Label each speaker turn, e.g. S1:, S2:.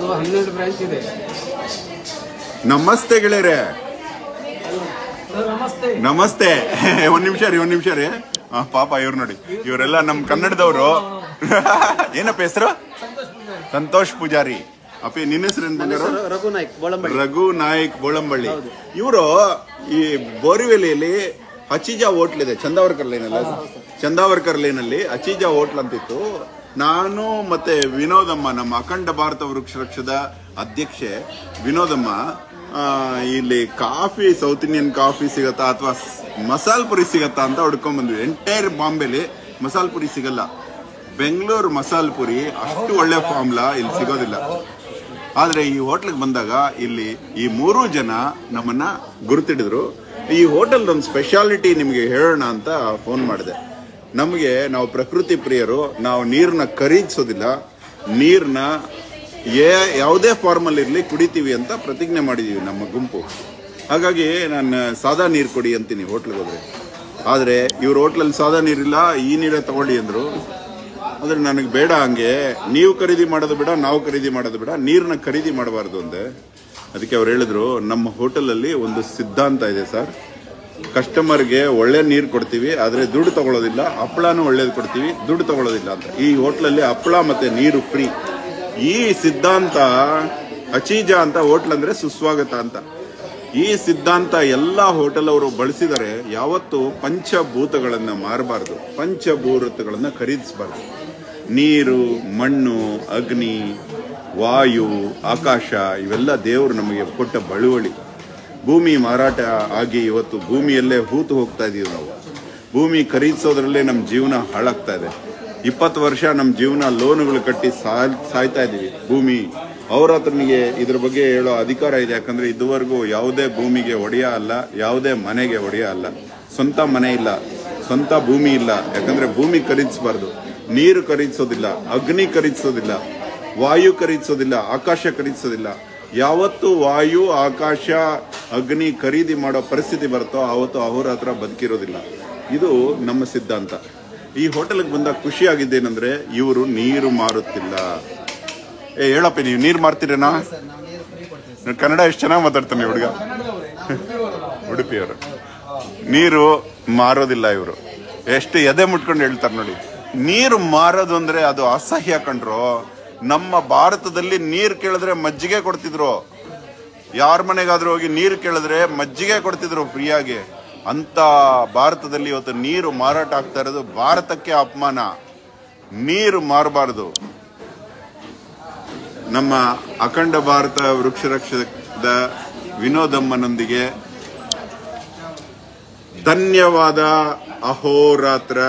S1: ನಮ್ಮದು 12 ಬ್ರಾಂಚ್ ಇದೆ.
S2: ನಮಸ್ತೆ ಗೆಳೆಯರೆ.
S1: ನಮಸ್ತೆ
S2: ನಮಸ್ತೆ. ಒಂದ್ ನಿಮಿಷ ರೀ. ಪಾಪ ಇವ್ರು ನೋಡಿ, ಇವರೆಲ್ಲ ನಮ್ ಕನ್ನಡದವರು. ಏನಪ್ಪ ಹೆಸರು? ಸಂತೋಷ್ ಪೂಜಾರಿ. ಅಪ್ಪಿ ನಿನ್ನ ಹೆಸರು ಏನ್ ಬಂದಿರೋ? ರಘು ನಾಯ್ಕ್ ಬೋಳಂಬಳ್ಳಿ. ಇವರು ಈ ಬೋರಿವೆಲೆಯಲ್ಲಿ ಅಚೀಜಾ ಹೋಟ್ಲ್ ಇದೆ, ಚಂದಾವರ್ಕರ್ ಲೈನಲ್ಲಿ ಅಚೀಜಾ ಹೋಟ್ಲ್ ಅಂತಿತ್ತು. ನಾನು ಮತ್ತೆ ವಿನೋದಮ್ಮ, ನಮ್ಮ ಅಖಂಡ ಭಾರತ ವೃಕ್ಷ ರಕ್ಷದ ಅಧ್ಯಕ್ಷೆ ವಿನೋದಮ್ಮ, ಇಲ್ಲಿ ಕಾಫಿ, ಸೌತ್ ಇಂಡಿಯನ್ ಕಾಫಿ ಸಿಗತ್ತಾ ಅಥವಾ ಮಸಾಲ್ ಪುರಿ ಸಿಗತ್ತಾ ಅಂತ ಹುಡ್ಕೊಂಡ್ ಬಂದ್ವಿ. ಎಂಟೈರ್ ಬಾಂಬೆಲಿ ಮಸಾಲ್ ಪುರಿ ಸಿಗಲ್ಲ. ಬೆಂಗಳೂರು ಮಸಾಲ್ ಪುರಿ ಅಷ್ಟು ಒಳ್ಳೆ ಫಾರ್ಮ್ಲಾ ಇಲ್ಲಿ ಸಿಗೋದಿಲ್ಲ. ಆದ್ರೆ ಈ ಹೋಟ್ಲಿಗೆ ಬಂದಾಗ ಇಲ್ಲಿ ಈ 3 ಜನ ನಮ್ಮನ್ನ ಗುರುತಿಡಿದ್ರು. ಈ ಹೋಟೆಲ್ ಒಂದು ಸ್ಪೆಷಾಲಿಟಿ ನಿಮಗೆ ಹೇಳೋಣ ಅಂತ ಫೋನ್ ಮಾಡಿದೆ. ನಾವು ಪ್ರಕೃತಿ ಪ್ರಿಯರು, ನಾವು ನೀರನ್ನ ಖರೀದಿಸೋದಿಲ್ಲ, ನೀರನ್ನ ಯಾವುದೇ ಫಾರ್ಮಲ್ಲಿ ಇರಲಿ ಕುಡಿತೀವಿ ಅಂತ ಪ್ರತಿಜ್ಞೆ ಮಾಡಿದೀವಿ ನಮ್ಮ ಗುಂಪು. ಹಾಗಾಗಿ ನಾನು ಸಾದಾ ನೀರು ಕೊಡಿ ಅಂತೀನಿ ಹೋಟ್ಲಿಗೆ ಹೋದ್ರೆ. ಆದರೆ ಇವ್ರ ಹೋಟ್ಲಲ್ಲಿ ಸಾದಾ ನೀರಿಲ್ಲ, ಈ ನೀರೇ ತಗೊಳ್ಳಿ ಅಂದರು. ಆದರೆ ನನಗೆ ಬೇಡ, ಹಂಗೆ ನೀವು ಖರೀದಿ ಮಾಡೋದು ಬೇಡ, ನಾವು ಖರೀದಿ ಮಾಡೋದು ಬೇಡ, ನೀರನ್ನ ಖರೀದಿ ಮಾಡಬಾರ್ದು ಅಂದೆ. ಅದಕ್ಕೆ ಅವ್ರು ಹೇಳಿದ್ರು, ನಮ್ಮ ಹೋಟೆಲಲ್ಲಿ ಒಂದು ಸಿದ್ಧಾಂತ ಇದೆ ಸರ್, ಕಸ್ಟಮರ್ಗೆ ಒಳ್ಳೆ ನೀರು ಕೊಡ್ತೀವಿ, ಆದರೆ ದುಡ್ಡು ತಗೊಳ್ಳೋದಿಲ್ಲ, ಹಪ್ಪಳನೂ ಒಳ್ಳೇದು ಕೊಡ್ತೀವಿ, ದುಡ್ಡು ತಗೊಳ್ಳೋದಿಲ್ಲ ಅಂತ. ಈ ಹೋಟ್ಲಲ್ಲಿ ಹಪ್ಪಳ ಮತ್ತೆ ನೀರು ಫ್ರೀ. ಈ ಸಿದ್ಧಾಂತ ಅಚೀಜಾ ಅಂತ ಹೋಟ್ಲ್ ಅಂದ್ರೆ ಸುಸ್ವಾಗತ ಅಂತ. ಈ ಸಿದ್ಧಾಂತ ಎಲ್ಲ ಹೋಟೆಲ್ ಅವರು ಬಳಸಿದರೆ ಯಾವತ್ತು ಪಂಚಭೂತಗಳನ್ನ ಮಾರಬಾರ್ದು, ಪಂಚಭೂತಗಳನ್ನ ಖರೀದಿಸಬಾರ್ದು. ನೀರು, ಮಣ್ಣು, ಅಗ್ನಿ, ವಾಯು, ಆಕಾಶ ಇವೆಲ್ಲ ದೇವರು ನಮಗೆ ಕೊಟ್ಟ ಬಳುವಳಿ. ಭೂಮಿ ಮಾರಾಟ ಆಗಿ ಇವತ್ತು ಭೂಮಿಯಲ್ಲೇ ಹೂತು ಹೋಗ್ತಾ ಇದೀವಿ ನಾವು. ಭೂಮಿ ಖರೀದಿಸೋದ್ರಲ್ಲೇ ನಮ್ಮ ಜೀವನ ಹಾಳಾಗ್ತಾ ಇದೆ. 20 ವರ್ಷ ನಮ್ಮ ಜೀವನ ಲೋನುಗಳು ಕಟ್ಟಿ ಸಾಯ್ತಾ ಇದೀವಿ. ಭೂಮಿ ಅವ್ರ ಹತ್ರನಿಗೆ ಇದ್ರ ಬಗ್ಗೆ ಹೇಳೋ ಅಧಿಕಾರ ಇದೆ. ಯಾಕಂದ್ರೆ ಇದುವರೆಗೂ ಯಾವುದೇ ಭೂಮಿಗೆ ಒಡೆಯ ಅಲ್ಲ, ಯಾವುದೇ ಮನೆಗೆ ಒಡೆಯ ಅಲ್ಲ, ಸ್ವಂತ ಮನೆ ಇಲ್ಲ, ಸ್ವಂತ ಭೂಮಿ ಇಲ್ಲ. ಯಾಕಂದ್ರೆ ಭೂಮಿ ಖರೀದಿಸಬಾರ್ದು, ನೀರು ಖರೀದಿಸೋದಿಲ್ಲ, ಅಗ್ನಿ ಖರೀದಿಸೋದಿಲ್ಲ, ವಾಯು ಖರೀದಿಸೋದಿಲ್ಲ, ಆಕಾಶ ಖರೀದಿಸೋದಿಲ್ಲ. ಯಾವತ್ತು ವಾಯು, ಆಕಾಶ, ಅಗ್ನಿ ಖರೀದಿ ಮಾಡೋ ಪರಿಸ್ಥಿತಿ ಬರುತ್ತೋ ಆವತ್ತು ಅವ್ರ ಹತ್ರ ಬದುಕಿರೋದಿಲ್ಲ. ಇದು ನಮ್ಮ ಸಿದ್ಧಾಂತ. ಈ ಹೋಟೆಲ್ಗೆ ಬಂದಾಗ ಖುಷಿ ಆಗಿದ್ದೇನೆಂದ್ರೆ ಇವರು ನೀರು ಮಾರುತ್ತಿಲ್ಲ. ಹೇಳಪ್ಪ, ನೀವು ನೀರು ಮಾರ್ತೀರೇನಾ? ಕನ್ನಡ ಎಷ್ಟು ಚೆನ್ನಾಗಿ ಮಾತಾಡ್ತಾನೆ ಹುಡುಗ, ಉಡುಪಿಯವರು. ನೀರು ಮಾರೋದಿಲ್ಲ ಇವರು. ಎಷ್ಟು ಎದೆ ಮುಟ್ಕೊಂಡು ಹೇಳ್ತಾರೆ ನೋಡಿ. ನೀರು ಮಾರೋದು ಅಂದ್ರೆ ಅದು ಅಸಹ್ಯ ಕಂಡ್ರು. ನಮ್ಮ ಭಾರತದಲ್ಲಿ ನೀರು ಕೇಳಿದ್ರೆ ಮಜ್ಜಿಗೆ ಕೊಡ್ತಿದ್ರು. ಯಾರ ಮನೆಗಾದ್ರೂ ಹೋಗಿ ನೀರು ಕೇಳಿದ್ರೆ ಮಜ್ಜಿಗೆ ಕೊಡ್ತಿದ್ರು ಫ್ರೀಯಾಗಿ. ಅಂತ ಭಾರತದಲ್ಲಿ ಇವತ್ತು ನೀರು ಮಾರಾಟ ಆಗ್ತಾ ಇರೋದು ಭಾರತಕ್ಕೆ ಅಪಮಾನ. ನೀರು ಮಾರಬಾರದು. ನಮ್ಮ ಅಖಂಡ ಭಾರತ ವೃಕ್ಷ ರಕ್ಷದ ವಿನೋದಮ್ಮನೊಂದಿಗೆ ಧನ್ಯವಾದ. ಅಹೋರಾತ್ರ.